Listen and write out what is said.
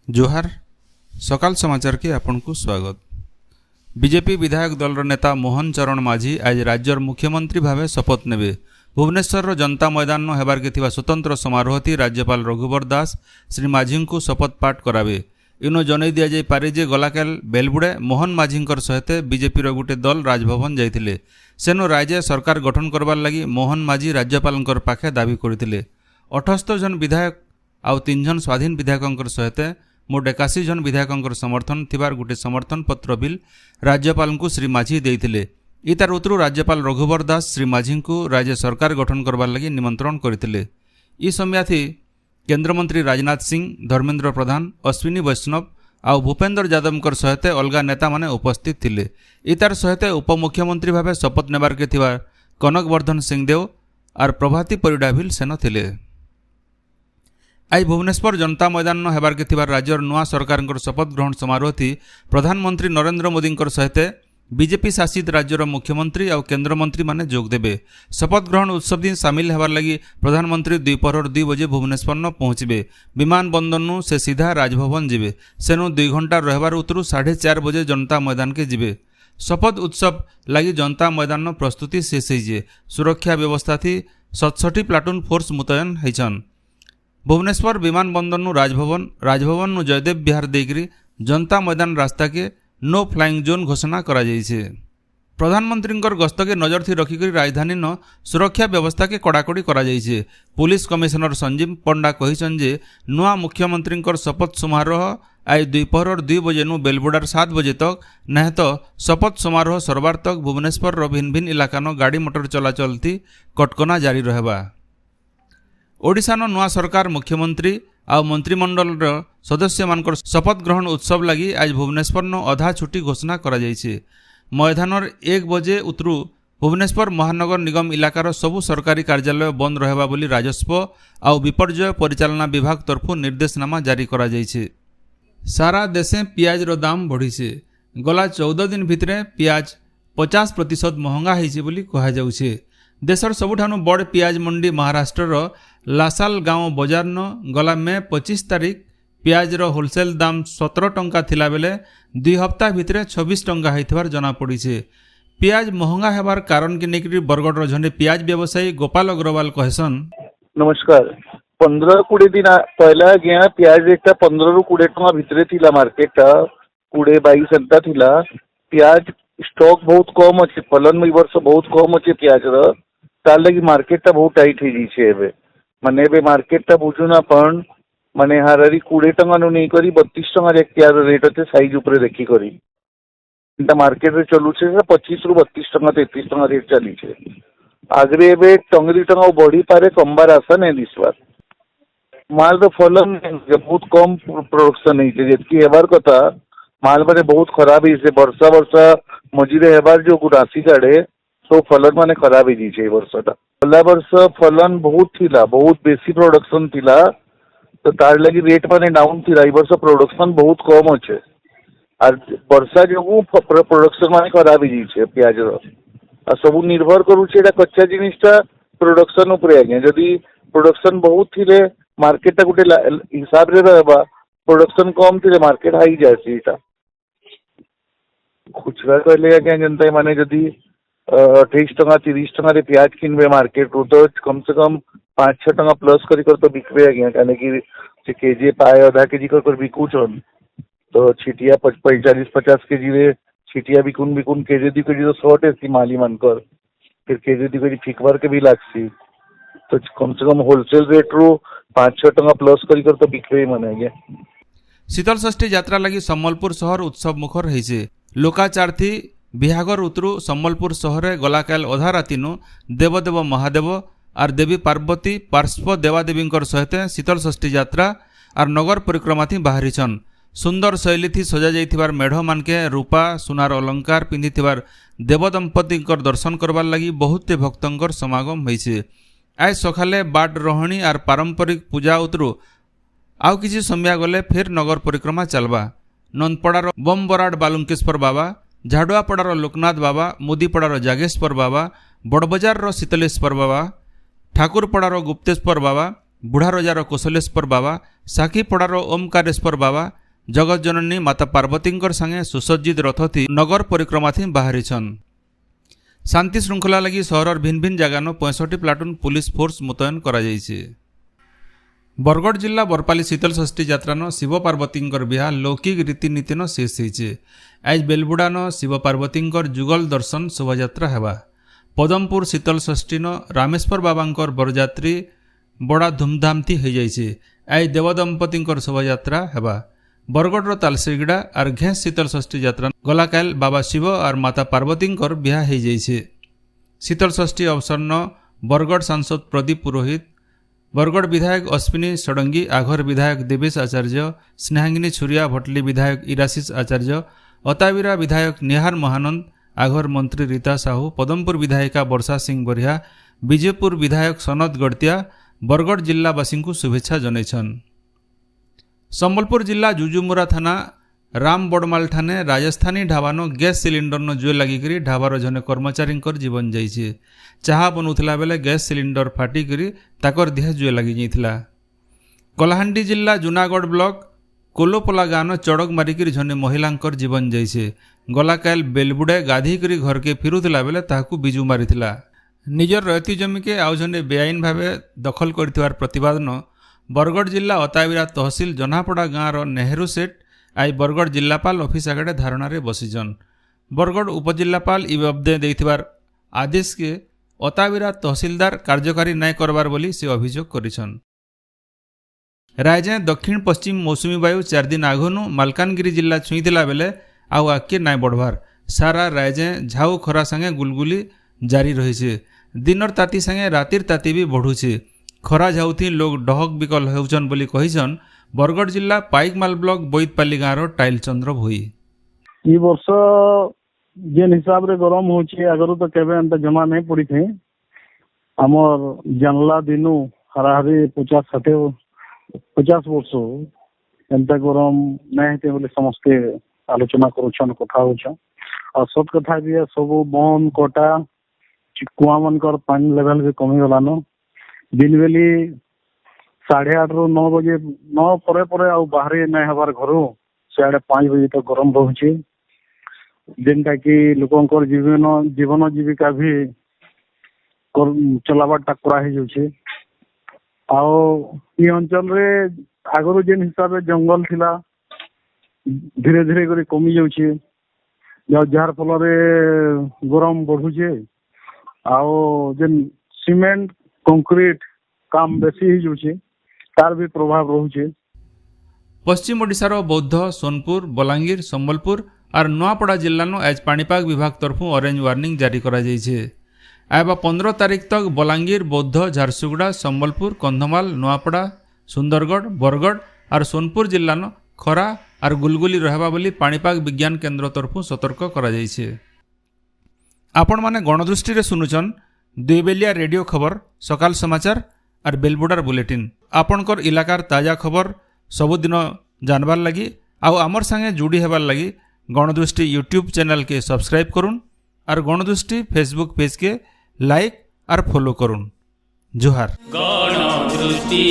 जोहार सकाल समाचार के आपन को स्वागत। बीजेपी विधायक दल नेता मोहन चरण माझी आज राज्यर मुख्यमंत्री भावे शपथ नेबे। भुवनेश्वर जनता मैदान हेबार के थिबा स्वतंत्र समारोह थी राज्यपाल रघुवर दास श्री माझी को शपथ पाठ करावे। इनो जनै दिया जाय पारे जे गलाकाल बेलबुड़े मोहन माझी सहित बीजेपी गोटे दल राजभवन जाइथिले। सेनो राज्य सरकार गठन करबार लगी मोहन माझी राज्यपाल पाखे दाबी करथिले। 78 जन विधायक आउ 3 जन स्वाधीन विधायक सहित मोट 81 जन विधायक समर्थन थिबार गोटे समर्थन पत्र बिल राज्यपाल को श्री माझी देइथिले। इतार उतरु राज्यपाल रघुवर दास श्री माझी को राज्य सरकार गठन करबार लगी निमंत्रण करथिले। ई समय थी केन्द्रमंत्री राजनाथ सिंह, धर्मेन्द्र प्रधान, अश्विनी वैष्णव आउ भूपेन्द्र यादव सहित अलगा नेता माने उपस्थित थिले। इतार सहित उपमुख्यमंत्री भावे शपथ नेबार के थिबा कनकवर्धन सिंहदेव आर प्रभाती परिडा भी सेन थिले। आज भुवनेश्वर जनता मैदान हेबार के थिबार राज्यर नुआ सरकार शपथ ग्रहण समारोह थी प्रधानमंत्री नरेंद्र मोदी सहित बीजेपी शासित राज्यर मुख्यमंत्री और केन्द्रमंत्री माने जोग देबे। शपथ ग्रहण उत्सव दिन सामिल हेबार लगी प्रधानमंत्री द्विपहर 2 बजे भुवनेश्वर पहुंचे। विमान बंदर से सीधा राजभवन जिबे। सेनु 2 घंटा रहबार उतरु 4:30 बजे जनता मैदान के जिबे। शपथ उत्सव लगी जनता मैदान प्रस्तुति शेष होइजे। सुरक्षा व्यवस्था थी 67 प्लाटून फोर्स मुतयन होइछन। भुवनेश्वर विमान बंदर राजभवन जयदेव विहार देकरी जनता मैदान रास्ता के नो फ्लाइंग जोन घोषणा करा जाइछे। प्रधानमंत्री गस्त के नजर थी रखिक राजधानी सुरक्षा व्यवस्था के कड़ाकड़ी करा जाइछे। पुलिस कमिशनर संजीव पंडा कहिछन जे नुआ मुख्यमंत्री शपथ समारोह आज द्विपहर 2 बजे बेलबुडार 7 बजे तक नहीं तो शपथ समारोह सरबार तक भुवनेश्वर भिन्न भिन्न इलाका गाड़ी मोटर चलाचल थी कटकना जारी रहबा। ओडिशा नुआ सरकार मुख्यमंत्री आ मंत्रिमंडल सदस्य मान शपथ ग्रहण उत्सव लगी आज भुवनेश्वर अधा छुट्टी घोषणा करा जाइछे। मैदानर 1 बजे उतरु भुवनेश्वर महानगर निगम इलाकार सबु सरकारी कार्यालय बंद रहबा बोली राजस्व आउ विपर्यय परिचालना विभाग तरफु निर्देशनामा जारी करा जाइछे। सारा देशे पियाज रो दाम बढ़िछे। गला 14 दिन भितरे पियाज 50% महंगा होइछे बोली कहा जाउछे। देशर सबुठानु बड़ पियाज मंडी महाराष्ट्र लासाल गाँव बजार गला मे 25 तारीख पियाज रो होलसेल दाम 17 टंका थिला बेले 2 हफ्ता भितरे 26 टंका होइथबार जना पड़िछे। पियाज महंगा हेबार कारण के नेकरी बरगढ़ जने पियाज व्यवसायी गोपाल अग्रवाल कहसन। नमस्कार। 15-20 दिन पहला गया पियाज रेट 15-20 टंका भितरे थिला मार्केट 20-22 एंता थिला। पियाज स्टॉक बहुत कम अच्छे, फलन में वर्ष बहुत कम अच्छे पियाज रो तार लगी मार्केट बहुत टाइट हो जाइए। एबे माने एबे मार्केट बुझुना पण माने हारारी 20 टंका नु नहीं करी 32 टंका एक पियाज रेट अच्छे साइज ऊपर देखी करी मार्केट रे चलू छे 25 रु 32 टंका 33 टंका रेट चली छे। आगरे एबे टंगरी टंका बढ़ी पारे कमबार आशा नहीं दिसबार। माल रो फलन बहुत कम प्रोडक्शन नहीं छे जेतकी हेबार कथा। माल माने बहुत खराब ही से वर्षा मझिरे हेबार जो राशि काढ़े तो फलन माने खराब ही छे। वर्षटा पहला वर्ष फलन बहुत थिला, बहुत बेसी प्रोडक्शन थिला तो तार लगी रेट माने डाउन थिला। ई वर्ष प्रोडक्शन बहुत कम अच्छे और वर्षा जो प्रोडक्शन माने खराब ही छे पियाज रो। आ सब निर्भर करूछे एटा कच्चा जिनिसटा प्रोडक्शन ऊपर आज्ञा। जदी प्रोडक्शन बहुत थिले मार्केट गोटे हिसाब रे रहबा, प्रोडक्शन कम थिले मार्केट हाई जायसी। एटा खुचरा कहले आज्ञा जनता माने जदी 28 टंका 30 टंका रे पियाज किनबे मार्केट रू तो कम से कम 5-6 टंका प्लस करी कर तो बिकबे आज्ञा। काहे कि केजी पाए आधा केजी कर बिकुछन तो छिटिया 45-50 केजी रे छिटिया बिकुन केजी 2 केजी तो शॉर्ट है माली मानकर फिर केजी 2 केजी फिकबार के भी लागसी तो कम से कम होलसेल रेट रू 5-6 टंका प्लस करी कर तो बिकबे माने आज्ञा। शीतल षष्ठी यात्रा लगी सम्बलपुर शहर उत्सव मुखर होइछे। लोकाचार थी बिहागर उतरु सम्बलपुर शहर गलाकाल अधा रातिनु देवदेव महादेव और देवी पार्वती पार्श्व देवादेवी सहित शीतल षष्ठी यात्रा और नगर परिक्रमा थी बाहरीछन। सुंदर शैली थी सजा जाइथिबार मेढ़ मानके रूपा सुनार अलंकार पिंधिथिबार देवदंपति दर्शन करबार लगी बहुत भक्तंकर समागम होइछे। आज सकाले बाट रोहणी और पारंपरिक पूजा उतरु आउ किछि समय गले फिर नगर परिक्रमा चलबा। नंदपड़ार बमबराड बालुंकेश्वर बाबा, झाड़ुआपड़ार लोकनाथ बाबा, मुदीपड़ार जागेश्वर बाबा, बड़बजार शीतलेश्वर बाबा, ठाकुरपड़ार गुप्तेश्वर बाबा, ବୁଢ଼ାରଜାର କୋଶଲେଶ୍ୱର ବାବା ସାକ୍ଷୀପଡ଼ାର ଓମକାରେଶ୍ୱର ବାବା ଜଗତଜନନୀ ମାତା ପାର୍ବତୀଙ୍କର ସାଙ୍ଗେ ସୁସଜ୍ଜିତ ରଥଥି ନଗର ପରିକ୍ରମାଥି ବାହାରିଛନ୍। ଶାନ୍ତି ଶୃଙ୍ଖଲା ଲାଗି ସହରର ଭିନ୍ନ ଭିନ୍ନ ଜାଗାନ 65 ପ୍ଲାଟୁନ୍ ପୁଲିସ ଫୋର୍ସ ମୁତୟନ କରାଯାଇଛି। ବରଗଡ଼ ଜିଲ୍ଲା ବରପାଲି ଶୀତଳ ଷଷ୍ଠୀ ଯାତ୍ରାନ ଶିବ ପାର୍ବତୀଙ୍କର ବିହା ଲୌକିକ ରୀତିନୀତିନ ଶେଷ ହୋଇଛି। ଆଜି ବେଲବୁଡ଼ାନ ଶିବ ପାର୍ବତୀଙ୍କର ଯୁଗଲ ଦର୍ଶନ ଶୋଭାଯାତ୍ରା ହେବା। ପଦମପୁର ଶୀତଳ ଷଷ୍ଠୀନ ରାମେଶ୍ୱର ବାବାଙ୍କର ବରଯାତ୍ରୀ ବଡ଼ା ଧୁମଧାମଥି ହୋଇଯାଇଛି। ଆଜି ଦେବଦମ୍ପତିଙ୍କର ଶୋଭାଯାତ୍ରା ହେବା। ବରଗଡ଼ର ତାଲସିଗଡ଼ା ଆର୍ ଘେଁସ ଶୀତଳ ଷଷ୍ଠୀ ଯାତ୍ରା ଗଲାକାଲ ବାବା ଶିବ ଆର୍ ମାତା ପାର୍ବତୀଙ୍କର ବିହା ହୋଇଯାଇଛି। ଶୀତଳ ଷଷ୍ଠୀ ଅବସରନ ବରଗଡ଼ ସାଂସଦ ପ୍ରଦୀପ ପୁରୋହିତ, ବରଗଡ଼ ବିଧାୟକ ଅଶ୍ୱିନୀ ଷଡ଼ଙ୍ଗୀ, ଆଘର ବିଧାୟକ ଦେବେଶ ଆଚାର୍ଯ୍ୟ, ସ୍ନେହାଙ୍ଗିନୀ ଛୁରିଆ, ଭଟଲି ବିଧାୟକ ଇରାଶିଷ ଆଚାର୍ଯ୍ୟ, ଅତାବିରା ବିଧାୟକ ନିହାର ମହାନନ୍ଦ, ଆଘର ମନ୍ତ୍ରୀ ରୀତା ସାହୁ, ପଦମପୁର ବିଧାୟିକା ବର୍ଷା ସିଂ ବରିହା, ବିଜେପୁର ବିଧାୟକ ସନତ ଗଡ଼ତିଆ ବରଗଡ଼ ଜିଲ୍ଲାବାସୀଙ୍କୁ ଶୁଭେଚ୍ଛା ଜଣାଇଛନ୍। ସମ୍ବଲପୁର ଜିଲ୍ଲା ଜୁଜୁମୁରା ଥାନା ରାମ ବଡ଼ମାଲ ଠାନେ ରାଜସ୍ଥାନୀ ଢାବାନ ଗ୍ୟାସ୍ ସିଲିଣ୍ଡରନ ଜୁଏ ଲାଗିକରି ଢାବାର ଜଣେ କର୍ମଚାରୀଙ୍କର ଜୀବନ ଯାଇଛି। ଚାହା ବନଉଥିଲା ବେଲେ ଗ୍ୟାସ୍ ସିଲିଣ୍ଡର ଫାଟିକରି ତାକର ଦେହ ଜୁଏ ଲାଗିଯାଇଥିଲା। କଳାହାଣ୍ଡି ଜିଲ୍ଲା ଜୁନାଗଡ଼ ବ୍ଲକ କୋଲୋପଲା ଗାଁନ ଚଡ଼କ ମାରିକିରି ଜଣେ ମହିଳାଙ୍କର ଜୀବନ ଯାଇଛି। ଗଲାକାଲ ବେଲବୁଡ଼େ ଗାଧେଇକରି ଘରକେ ଫେରୁଥିଲା ବେଲେ ତାହାକୁ ବିଜୁ ମାରିଥିଲା। ନିଜର ରୟତୀ ଜମିକେ ଆଉ ଜଣେ ବେଆଇନ ଭାବେ ଦଖଲ କରିଥିବାର ପ୍ରତିବାଦନ ବରଗଡ଼ ଜିଲ୍ଲା ଅତାବିରା ତହସିଲ ଜହ୍ନାପଡ଼ା ଗାଁର ନେହେରୁ ସେଠ ଆଜି ବରଗଡ଼ ଜିଲ୍ଲାପାଳ ଅଫିସ ଆଗରେ ଧାରଣାରେ ବସିଛନ୍। ବରଗଡ଼ ଉପଜିଲ୍ଲାପାଳ ଇ ବାବଦେ ଦେଇଥିବାର ଆଦେଶକେ ଅତାବିରା ତହସିଲଦାର କାର୍ଯ୍ୟକାରୀ ନାଇଁ କରବାର ବୋଲି ସେ ଅଭିଯୋଗ କରିଛନ୍। ରାୟଯାଏ ଦକ୍ଷିଣ ପଶ୍ଚିମ ମୌସୁମୀ ବାୟୁ 4 ଦିନ ଆଗନୁ ମାଲକାନଗିରି ଜିଲ୍ଲା ଛୁଇଁଥିଲା ବେଲେ ଆଉ ଆଗକେ ନାଇଁ ବଢ଼ବାର। ସାରା ରାୟଯାଏ ଝାଉ ଖରା ସାଙ୍ଗେ ଗୁଲଗୁଲି ଜାରି ରହିছে। ଦିନର ତାତି ସାଙ୍ଗେ ରାତିର ତାତି ବି ବଢ଼ୁছে। ଖରା ଝାଉଥି ଲୋକ ଡହକ ବିକଲ ହେଉଛନ୍ ବୋଲି କହିଛନ୍ ବରଗଡ଼ ଜିଲ୍ଲା ପାଇକମାଲ ବ୍ଲକ ବୋଇତପାଲି ଗାଁର ଟାଇଲ ଚନ୍ଦ୍ର ଭୋଇ। ଇ ବର୍ଷ ଯେନ୍ ହିସାବରେ ଗରମ ହଉଛି ଆଗରୁ ତ କେବେ ଏନ୍ତା ଜମା ନାଇଁ ପଡ଼ିଥାଏ। ଆମର ଜାନଲା ଦିନୁ ହାରାହାରି 50 ବର୍ଷ ଏନ୍ତା ଗରମ ନାଇଁ ହେଇଥାଏ ବୋଲି ସମସ୍ତେ ଆଲୋଚନା କରୁଛନ୍, କଥା ହଉଛନ୍। ଆଉ ସତ କଥା ବି ସବୁ ବନ କଟା କୁଆ ମାନଙ୍କର ପାଣି ଲେଭେଲ ବି କମିଗଲାନ। ଦିନ ବେଲି 8:30 ରୁ 9 ବଜେ 9 ପରେ ପରେ ଆଉ ବାହାରି ନାଇଁ ହେବାର ଘରୁ ସିଆଡ଼େ 5 ବଜେ ତ ଗରମ ରହୁଛି, ଯେନ୍ଟା କି ଲୋକଙ୍କର ଜୀବନ ଜୀବିକା ବି ଚଲାବାରଟା କରା ହେଇଯାଉଛି। ଆଉ ଇ ଅଞ୍ଚଳରେ ଆଗରୁ ଯେନ୍ ହିସାବରେ ଜଙ୍ଗଲ ଥିଲା ଧୀରେ ଧୀରେ କରି କମି ଯାଉଛି, ଯାହାର ଫଳରେ ଗରମ ବଢୁଛେ। ଆଉ ଯେନ୍ ସିମେଣ୍ଟ କଂକ୍ରିଟ କାମ ବେଶୀ ହେଇଯାଉଛି, ତାର ବି ପ୍ରଭାବ ରହୁଛି। ପଶ୍ଚିମ ଓଡ଼ିଶାର ବୌଦ୍ଧ, ସୋନପୁର, ବଲାଙ୍ଗୀର, ସମ୍ବଲପୁର ଆର୍ ନୂଆପଡ଼ା ଜିଲ୍ଲାନୁ ଆଜ ପାଣିପାଗ ବିଭାଗ ତରଫୁ ଅରେଞ୍ଜ ୱାର୍ଣ୍ଣିଂ ଜାରି କରାଯାଇଛି। ଆଇବା 15 ତାରିଖ ତକ ବଲାଙ୍ଗୀର, ବୌଦ୍ଧ, ଝାରସୁଗୁଡ଼ା, ସମ୍ବଲପୁର, କନ୍ଧମାଳ, ନୂଆପଡ଼ା, ସୁନ୍ଦରଗଡ଼, ବରଗଡ଼ ଆର୍ ସୋନପୁର ଜିଲ୍ଲାନ ଖରା ଆର୍ ଗୁଲଗୁଲି ରହିବା ବୋଲି ପାଣିପାଗ ବିଜ୍ଞାନ କେନ୍ଦ୍ର ତରଫୁ ସତର୍କ କରାଯାଇଛି। ଆପଣମାନେ ଗଣଦୃଷ୍ଟିରେ ଶୁଣୁଛନ୍ ଦୁଇବେଲିଆ ରେଡ଼ିଓ ଖବର, ସକାଳ ସମାଚାର ଆର୍ ବେଲବୁଡ଼ାର ବୁଲେଟିନ୍। ଆପଣଙ୍କର ଇଲାକାର ତାଜା ଖବର ସବୁଦିନ ଜାନବାର ଲାଗି ଆଉ ଆମର୍ ସାଙ୍ଗେ ଯୋଡ଼ି ହେବାର ଲାଗି ଗଣଦୃଷ୍ଟି ୟୁଟ୍ୟୁବ୍ ଚ୍ୟାନେଲକେ ସବସ୍କ୍ରାଇବ୍ କରୁନ୍ ଆର୍ ଗଣଦୃଷ୍ଟି ଫେସବୁକ୍ পেজকে লাইক আর ফলো করুন। জোহার। গণদৃষ্টি।